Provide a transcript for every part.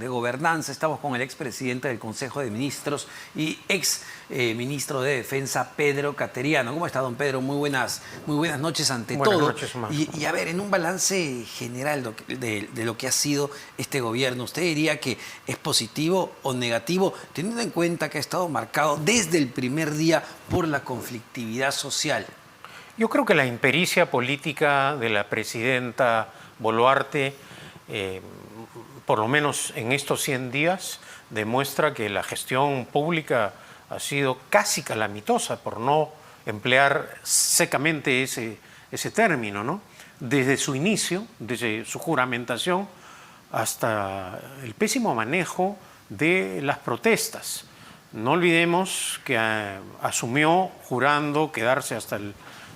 de gobernanza. Estamos con el expresidente del Consejo de Ministros y ex ministro de Defensa, Pedro Cateriano. ¿Cómo está, don Pedro? Muy buenas noches ante todo. Buenas noches, Omar. Y a ver, en un balance general de lo que ha sido este gobierno, ¿usted diría que es positivo o negativo, teniendo en cuenta que ha estado marcado desde el primer día por la conflictividad social? Yo creo que la impericia política de la presidenta Boluarte, por lo menos en estos 100 días, demuestra que la gestión pública ha sido casi calamitosa, por no emplear secamente ese término, ¿no? Desde su inicio, desde su juramentación, hasta el pésimo manejo de las protestas. No olvidemos que asumió jurando quedarse hasta el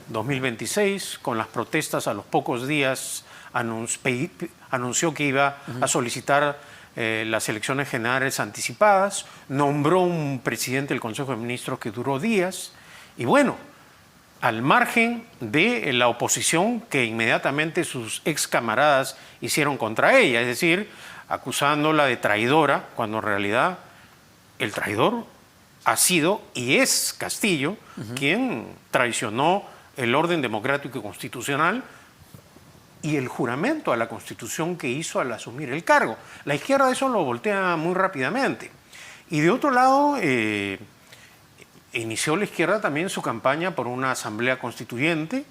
2026, con las protestas a los pocos días anunció que iba a solicitar las elecciones generales anticipadas, nombró un presidente del Consejo de Ministros que duró días, y bueno, al margen de la oposición que inmediatamente sus ex camaradas hicieron contra ella, es decir, acusándola de traidora, cuando en realidad el traidor ha sido y es Castillo, quien traicionó el orden democrático y constitucional y el juramento a la Constitución que hizo al asumir el cargo. La izquierda eso lo voltea muy rápidamente. Y de otro lado, inició la izquierda también su campaña por una asamblea constituyente,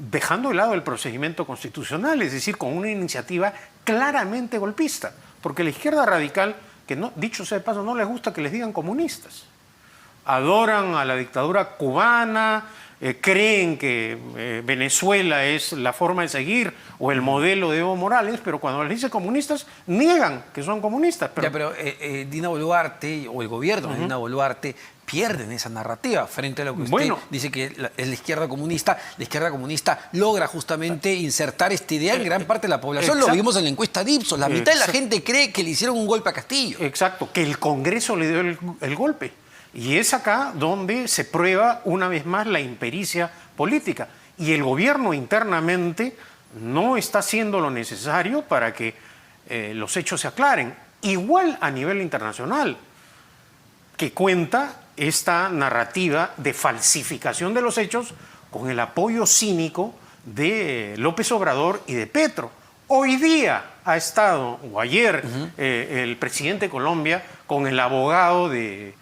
dejando de lado el procedimiento constitucional, es decir, con una iniciativa claramente golpista, porque la izquierda radical, que no, dicho sea de paso, no les gusta que les digan comunistas. Adoran a la dictadura cubana, creen que Venezuela es la forma de seguir o el modelo de Evo Morales, pero cuando les dice comunistas, niegan que son comunistas. Pero Dina Boluarte o el gobierno de Dina Boluarte pierden esa narrativa frente a lo que usted dice que es la izquierda comunista. La izquierda comunista logra justamente insertar esta idea en gran parte de la población. Lo vimos en la encuesta de Ipsos. La mitad de la gente cree que le hicieron un golpe a Castillo. Exacto, que el Congreso le dio el golpe. Y es acá donde se prueba una vez más la impericia política. Y el gobierno internamente no está haciendo lo necesario para que los hechos se aclaren. Igual a nivel internacional, que cuenta esta narrativa de falsificación de los hechos con el apoyo cínico de López Obrador y de Petro. Hoy día ha estado, o ayer, el presidente de Colombia con el abogado de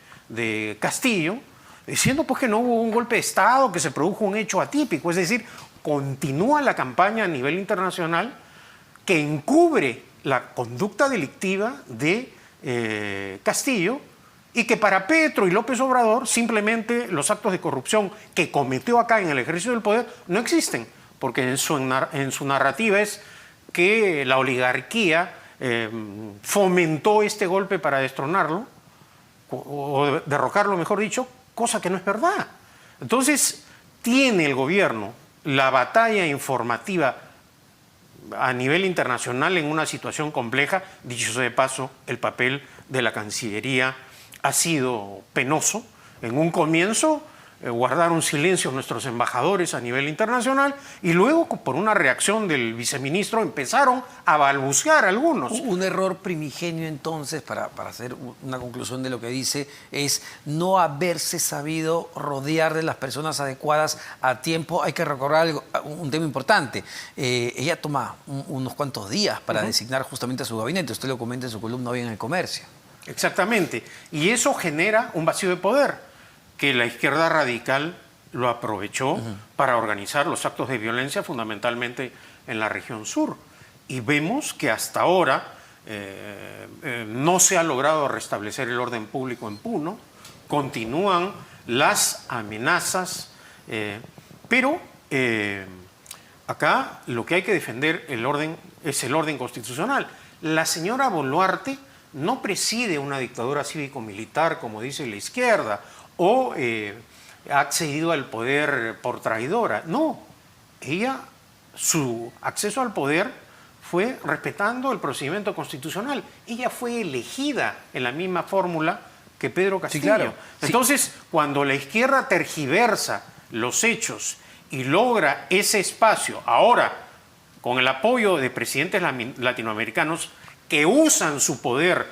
Castillo, diciendo pues que no hubo un golpe de Estado, que se produjo un hecho atípico. Es decir, continúa la campaña a nivel internacional que encubre la conducta delictiva de Castillo, y que para Petro y López Obrador simplemente los actos de corrupción que cometió acá en el ejercicio del poder no existen, porque en su narrativa es que la oligarquía fomentó este golpe para destronarlo, o derrocarlo, mejor dicho, cosa que no es verdad. Entonces, tiene el gobierno la batalla informativa a nivel internacional en una situación compleja. Dicho sea de paso, el papel de la Cancillería ha sido penoso. En un comienzo guardaron silencio nuestros embajadores a nivel internacional y luego, por una reacción del viceministro, empezaron a balbucear algunos. Un error primigenio entonces, para hacer una conclusión de lo que dice, es no haberse sabido rodear de las personas adecuadas a tiempo. Hay que recordar un tema importante. Ella toma unos cuantos días para designar justamente a su gabinete. Usted lo comenta en su columna hoy en El Comercio. Exactamente. Y eso genera un vacío de poder que la izquierda radical lo aprovechó para organizar los actos de violencia fundamentalmente en la región sur. Y vemos que hasta ahora no se ha logrado restablecer el orden público en Puno, continúan las amenazas, pero acá lo que hay que defender es el orden constitucional. La señora Boluarte no preside una dictadura cívico-militar, como dice la izquierda, o ha accedido al poder por traidora. No, su acceso al poder fue respetando el procedimiento constitucional. Ella fue elegida en la misma fórmula que Pedro Castillo. Sí, claro. Entonces, cuando la izquierda tergiversa los hechos y logra ese espacio, ahora, con el apoyo de presidentes latinoamericanos que usan su poder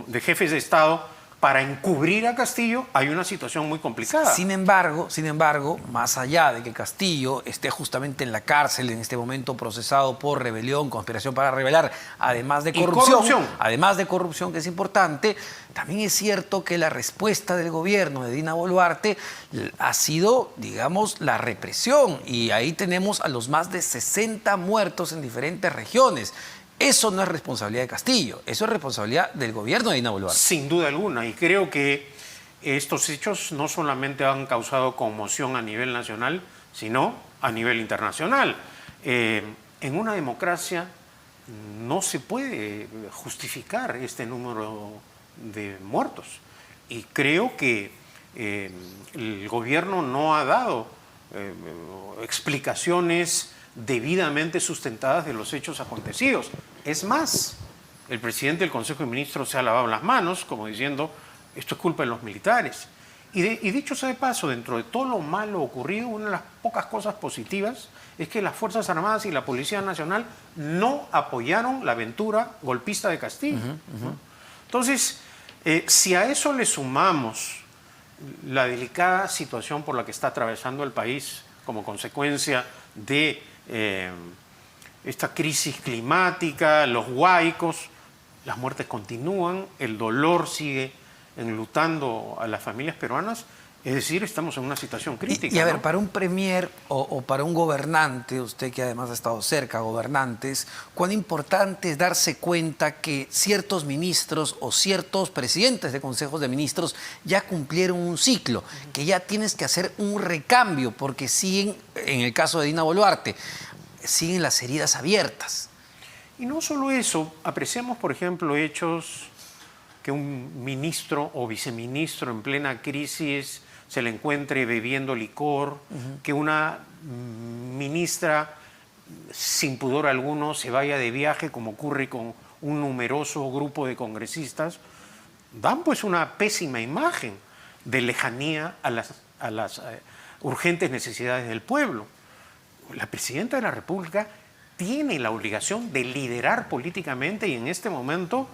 de jefes de Estado para encubrir a Castillo, hay una situación muy complicada. Sin embargo, más allá de que Castillo esté justamente en la cárcel en este momento procesado por rebelión, conspiración para rebelar, además de corrupción, que es importante, también es cierto que la respuesta del gobierno de Dina Boluarte ha sido, digamos, la represión. Y ahí tenemos a los más de 60 muertos en diferentes regiones. Eso no es responsabilidad de Castillo, eso es responsabilidad del gobierno de Dina Boluarte. Sin duda alguna, y creo que estos hechos no solamente han causado conmoción a nivel nacional, sino a nivel internacional. En una democracia no se puede justificar este número de muertos. Y creo que el gobierno no ha dado explicaciones debidamente sustentadas de los hechos acontecidos. Es más, el presidente del Consejo de Ministros se ha lavado las manos, como diciendo, esto es culpa de los militares. Y dicho sea de paso, dentro de todo lo malo ocurrido, una de las pocas cosas positivas es que las Fuerzas Armadas y la Policía Nacional no apoyaron la aventura golpista de Castillo. Entonces, si a eso le sumamos la delicada situación por la que está atravesando el país como consecuencia de esta crisis climática, los huaicos, las muertes continúan, el dolor sigue enlutando a las familias peruanas, es decir, estamos en una situación crítica. Y a ver, ¿no? para un premier o para un gobernante, usted que además ha estado cerca, gobernantes, ¿cuán importante es darse cuenta que ciertos ministros o ciertos presidentes de consejos de ministros ya cumplieron un ciclo, que ya tienes que hacer un recambio, porque siguen, en el caso de Dina Boluarte, siguen las heridas abiertas? Y no solo eso, apreciamos, por ejemplo, hechos que un ministro o viceministro en plena crisis se le encuentre bebiendo licor, que una ministra sin pudor alguno se vaya de viaje, como ocurre con un numeroso grupo de congresistas, dan pues una pésima imagen de lejanía a las urgentes necesidades del pueblo. La presidenta de la República tiene la obligación de liderar políticamente y en este momento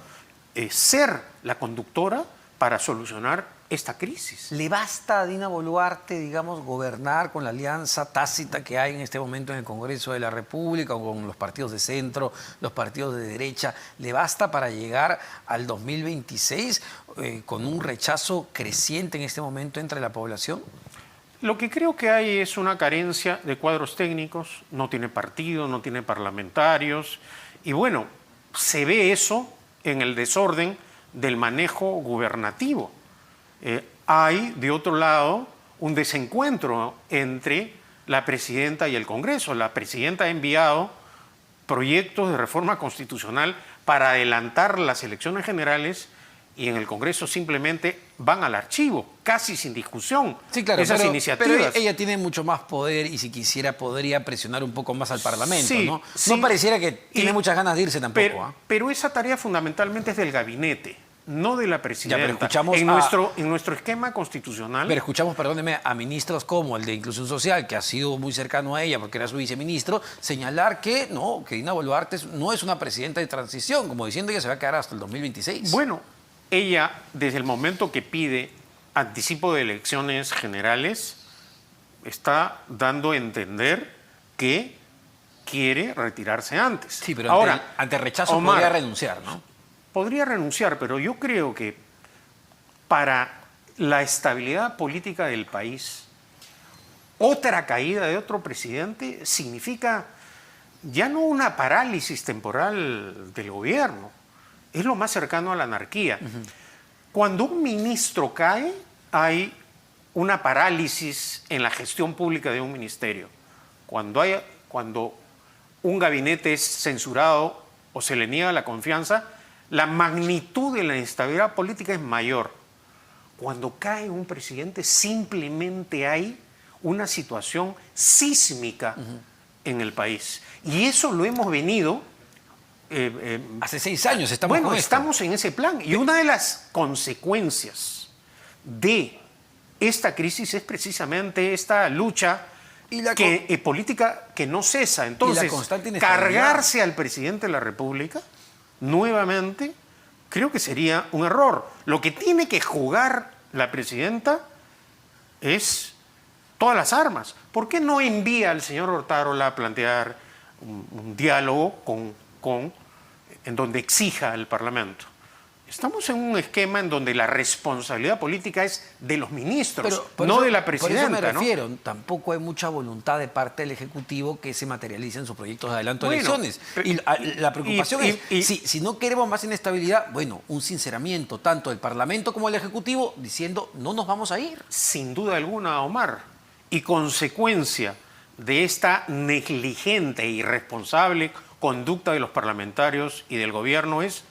ser la conductora para solucionar esta crisis. ¿Le basta a Dina Boluarte, digamos, gobernar con la alianza tácita que hay en este momento en el Congreso de la República o con los partidos de centro, los partidos de derecha? ¿Le basta para llegar al 2026 con un rechazo creciente en este momento entre la población? Lo que creo que hay es una carencia de cuadros técnicos, no tiene partido, no tiene parlamentarios, y bueno, se ve eso en el desorden del manejo gubernativo. Hay, de otro lado, un desencuentro entre la presidenta y el Congreso. La presidenta ha enviado proyectos de reforma constitucional para adelantar las elecciones generales y en el Congreso simplemente van al archivo, casi sin discusión, sí, claro, esas iniciativas. Pero ella tiene mucho más poder y si quisiera podría presionar un poco más al Parlamento, sí, ¿no? Sí, no pareciera que tiene muchas ganas de irse tampoco. Pero esa tarea fundamentalmente es del gabinete, no de la presidenta. Ya, pero escuchamos en nuestro esquema constitucional. Pero escuchamos, perdóneme, a ministros como el de Inclusión Social, que ha sido muy cercano a ella porque era su viceministro, señalar que no, que Dina Boluarte no es una presidenta de transición, como diciendo que se va a quedar hasta el 2026. Bueno, ella, desde el momento que pide anticipo de elecciones generales, está dando a entender que quiere retirarse antes. Sí, pero ahora, ante rechazo Omar, podría renunciar, ¿no? Podría renunciar, pero yo creo que para la estabilidad política del país, otra caída de otro presidente significa ya no una parálisis temporal del gobierno, es lo más cercano a la anarquía. Cuando un ministro cae, hay una parálisis en la gestión pública de un ministerio. Cuando un gabinete es censurado o se le niega la confianza, la magnitud de la inestabilidad política es mayor. Cuando cae un presidente, simplemente hay una situación sísmica en el país. Y eso lo hemos venido... hace 6 años estamos con esto. Estamos en ese plan. Y una de las consecuencias de esta crisis es precisamente esta lucha política que no cesa. Entonces, cargarse al presidente de la República nuevamente, creo que sería un error. Lo que tiene que jugar la presidenta es todas las armas. ¿Por qué no envía al señor Otárola a plantear un diálogo en donde exija al Parlamento? Estamos en un esquema en donde la responsabilidad política es de los ministros, no de la presidenta. Por eso me refiero, ¿no? Tampoco hay mucha voluntad de parte del Ejecutivo que se materialicen sus proyectos de adelanto de elecciones. Y la preocupación es, si no queremos más inestabilidad, bueno, un sinceramiento tanto del Parlamento como del Ejecutivo diciendo no nos vamos a ir. Sin duda alguna, Omar. Y consecuencia de esta negligente e irresponsable conducta de los parlamentarios y del gobierno es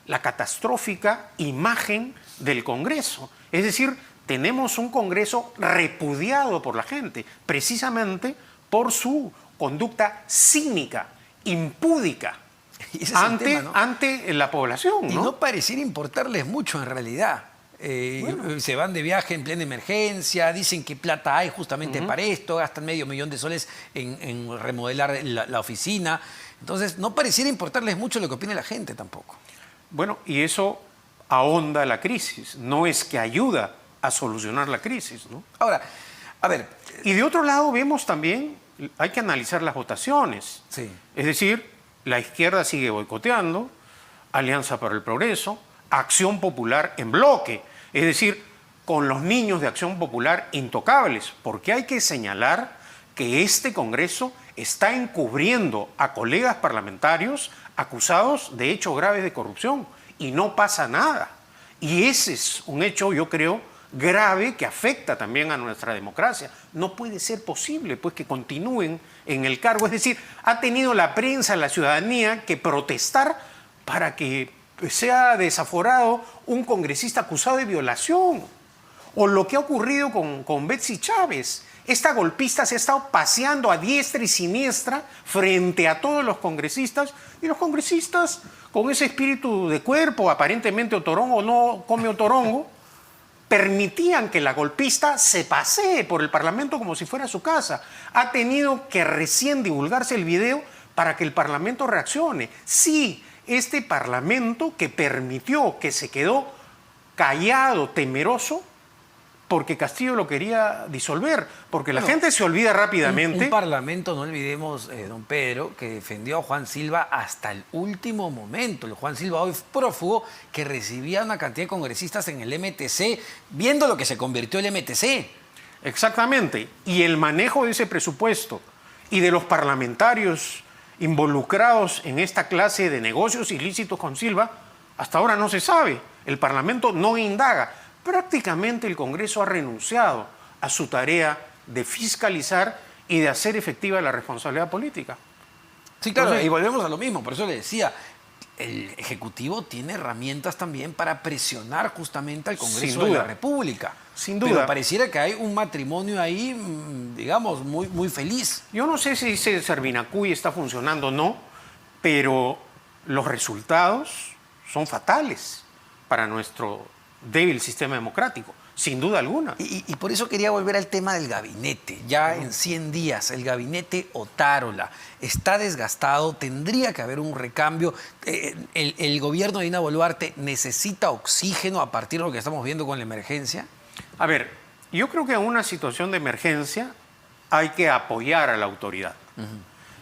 la catastrófica imagen del Congreso. Es decir, tenemos un Congreso repudiado por la gente, precisamente por su conducta cínica, impúdica ante la población, ¿no? Y no pareciera importarles mucho en realidad. Se van de viaje en plena emergencia, dicen que plata hay justamente para esto, gastan $500,000 en remodelar la oficina. Entonces, no pareciera importarles mucho lo que opine la gente tampoco. Bueno, y eso ahonda la crisis, no es que ayuda a solucionar la crisis, ¿no? Ahora, a ver... Y de otro lado vemos también, hay que analizar las votaciones. Sí. Es decir, la izquierda sigue boicoteando, Alianza para el Progreso, Acción Popular en bloque. Es decir, con los niños de Acción Popular intocables, porque hay que señalar que este Congreso está encubriendo a colegas parlamentarios acusados de hechos graves de corrupción y no pasa nada. Y ese es un hecho, yo creo, grave que afecta también a nuestra democracia. No puede ser posible pues, que continúen en el cargo. Es decir, ha tenido la prensa, la ciudadanía que protestar para que sea desaforado un congresista acusado de violación. O lo que ha ocurrido con Betsy Chávez. Esta golpista se ha estado paseando a diestra y siniestra frente a todos los congresistas, y los congresistas, con ese espíritu de cuerpo, aparentemente otorongo no come otorongo, permitían que la golpista se pasee por el Parlamento como si fuera su casa. Ha tenido que recién divulgarse el video para que el Parlamento reaccione. Sí, este Parlamento que permitió, que se quedó callado, temeroso, porque Castillo lo quería disolver, porque la gente se olvida rápidamente. Un parlamento, no olvidemos, don Pedro, que defendió a Juan Silva hasta el último momento. El Juan Silva hoy prófugo que recibía una cantidad de congresistas en el MTC, viendo lo que se convirtió el MTC. Exactamente. Y el manejo de ese presupuesto y de los parlamentarios involucrados en esta clase de negocios ilícitos con Silva, hasta ahora no se sabe. El Parlamento no indaga. Prácticamente el Congreso ha renunciado a su tarea de fiscalizar y de hacer efectiva la responsabilidad política. Sí, claro, entonces, y volvemos a lo mismo, por eso le decía, el Ejecutivo tiene herramientas también para presionar justamente al Congreso de la República. Sin duda. Pero pareciera que hay un matrimonio ahí, digamos, muy feliz. Yo no sé si ese Servinacuy está funcionando o no, pero los resultados son fatales para nuestro débil sistema democrático, sin duda alguna. Y por eso quería volver al tema del gabinete. Ya en 100 días, el gabinete Otárola está desgastado, tendría que haber un recambio. El gobierno de Dina Boluarte necesita oxígeno a partir de lo que estamos viendo con la emergencia. A ver, yo creo que en una situación de emergencia hay que apoyar a la autoridad.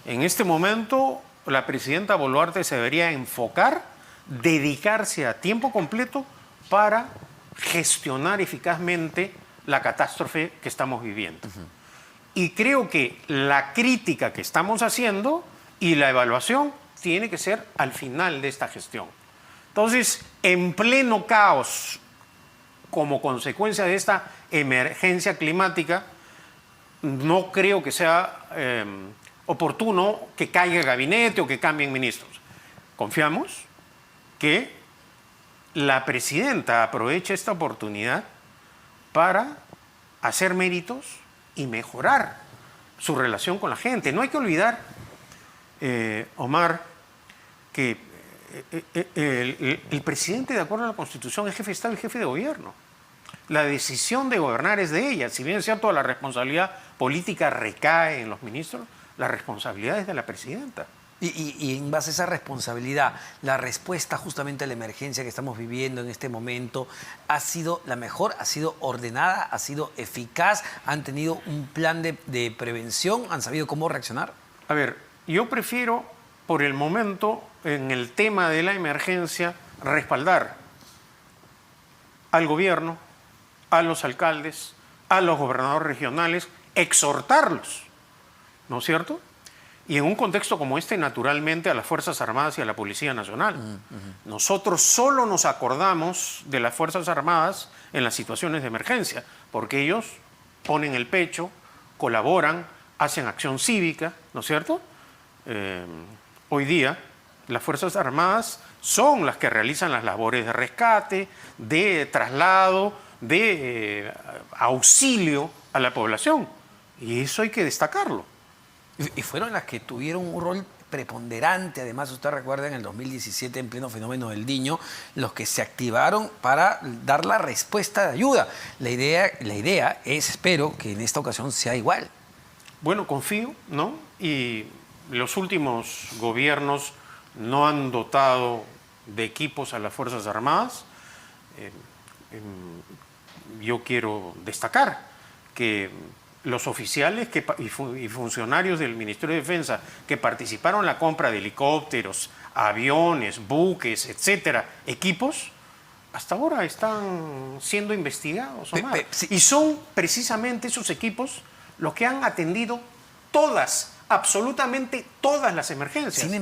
En este momento, la presidenta Boluarte se debería enfocar, dedicarse a tiempo completo para gestionar eficazmente la catástrofe que estamos viviendo. Y creo que la crítica que estamos haciendo y la evaluación tiene que ser al final de esta gestión. Entonces, en pleno caos, como consecuencia de esta emergencia climática, no creo que sea oportuno que caiga el gabinete o que cambien ministros. Confiamos que la presidenta aprovecha esta oportunidad para hacer méritos y mejorar su relación con la gente. No hay que olvidar, Omar, que el presidente, de acuerdo a la Constitución, es jefe de Estado y jefe de gobierno. La decisión de gobernar es de ella. Si bien es cierto, la responsabilidad política recae en los ministros, la responsabilidad es de la presidenta. Y en base a esa responsabilidad, la respuesta justamente a la emergencia que estamos viviendo en este momento ha sido la mejor, ha sido ordenada, ha sido eficaz, han tenido un plan de prevención, han sabido cómo reaccionar. A ver, yo prefiero, por el momento, en el tema de la emergencia, respaldar al gobierno, a los alcaldes, a los gobernadores regionales, exhortarlos, ¿no es cierto? Y en un contexto como este, naturalmente, a las Fuerzas Armadas y a la Policía Nacional. Nosotros solo nos acordamos de las Fuerzas Armadas en las situaciones de emergencia, porque ellos ponen el pecho, colaboran, hacen acción cívica, ¿no es cierto? Hoy día, las Fuerzas Armadas son las que realizan las labores de rescate, de traslado, de auxilio a la población. Y eso hay que destacarlo. Y fueron las que tuvieron un rol preponderante, además usted recuerda en el 2017 en pleno fenómeno del Niño, los que se activaron para dar la respuesta de ayuda. La idea es, espero, que en esta ocasión sea igual. Bueno, confío, ¿no? Y los últimos gobiernos no han dotado de equipos a las Fuerzas Armadas. Yo quiero destacar que los oficiales y funcionarios del Ministerio de Defensa que participaron en la compra de helicópteros, aviones, buques, etcétera, equipos, hasta ahora están siendo investigados, Omar. Sí. Y son precisamente esos equipos los que han atendido todas, absolutamente todas las emergencias. Sin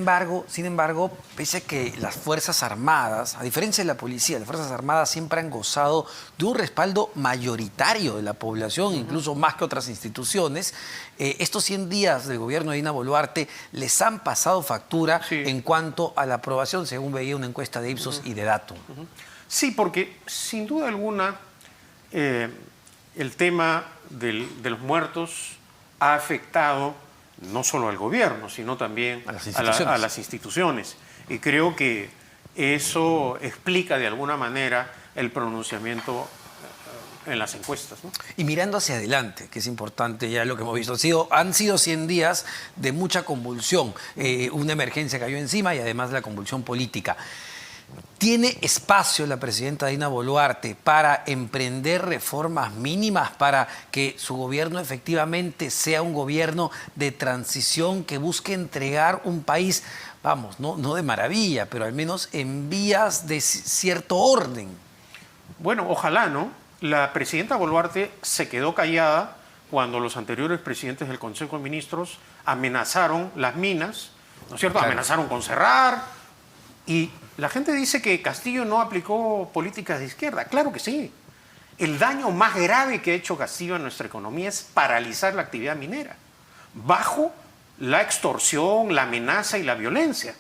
embargo, pese a que las Fuerzas Armadas, a diferencia de la policía, las Fuerzas Armadas siempre han gozado de un respaldo mayoritario de la población, incluso más que otras instituciones, estos 100 días del gobierno de Dina Boluarte les han pasado factura en cuanto a la aprobación, según veía una encuesta de Ipsos y de Datum. Sí, porque sin duda alguna el tema de los muertos ha afectado no solo al gobierno, sino también a las instituciones. Y creo que eso explica de alguna manera el pronunciamiento en las encuestas, ¿no? Y mirando hacia adelante, que es importante ya lo que hemos visto, han sido 100 días de mucha convulsión, una emergencia cayó encima y además la convulsión política. ¿Tiene espacio la presidenta Dina Boluarte para emprender reformas mínimas para que su gobierno efectivamente sea un gobierno de transición que busque entregar un país, vamos, no de maravilla, pero al menos en vías de cierto orden? Bueno, ojalá, ¿no? La presidenta Boluarte se quedó callada cuando los anteriores presidentes del Consejo de Ministros amenazaron las minas, ¿no es cierto? Claro. Amenazaron con cerrar y la gente dice que Castillo no aplicó políticas de izquierda. Claro que sí. El daño más grave que ha hecho Castillo a nuestra economía es paralizar la actividad minera, bajo la extorsión, la amenaza y la violencia.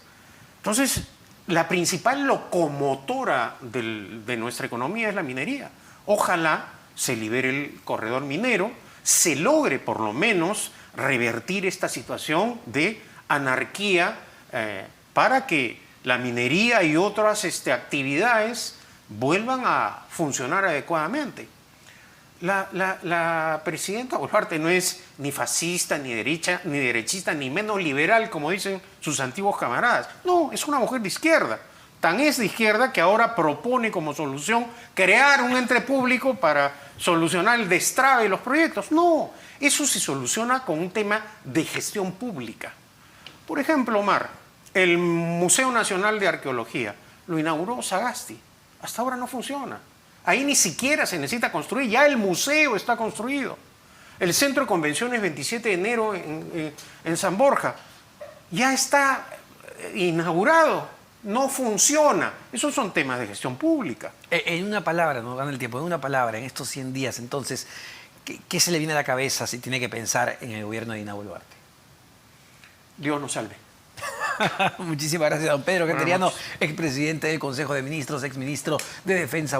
Entonces, la principal locomotora de nuestra economía es la minería. Ojalá se libere el corredor minero, se logre por lo menos revertir esta situación de anarquía para que la minería y otras actividades vuelvan a funcionar adecuadamente. La presidenta Boluarte no es ni fascista, ni derechista, ni menos liberal, como dicen sus antiguos camaradas. No, es una mujer de izquierda. Tan es de izquierda que ahora propone como solución crear un ente público para solucionar el destrave de los proyectos. No, eso se soluciona con un tema de gestión pública. Por ejemplo, Omar, el Museo Nacional de Arqueología lo inauguró Sagasti. Hasta ahora no funciona. Ahí ni siquiera se necesita construir, ya el museo está construido. El Centro de Convenciones 27 de enero en San Borja ya está inaugurado, no funciona. Esos son temas de gestión pública. En una palabra, no gana el tiempo, en una palabra, en estos 100 días, entonces, ¿qué se le viene a la cabeza si tiene que pensar en el gobierno de Dina Boluarte? Dios nos salve. Muchísimas gracias, don Pedro Cateriano, expresidente del Consejo de Ministros, exministro de Defensa.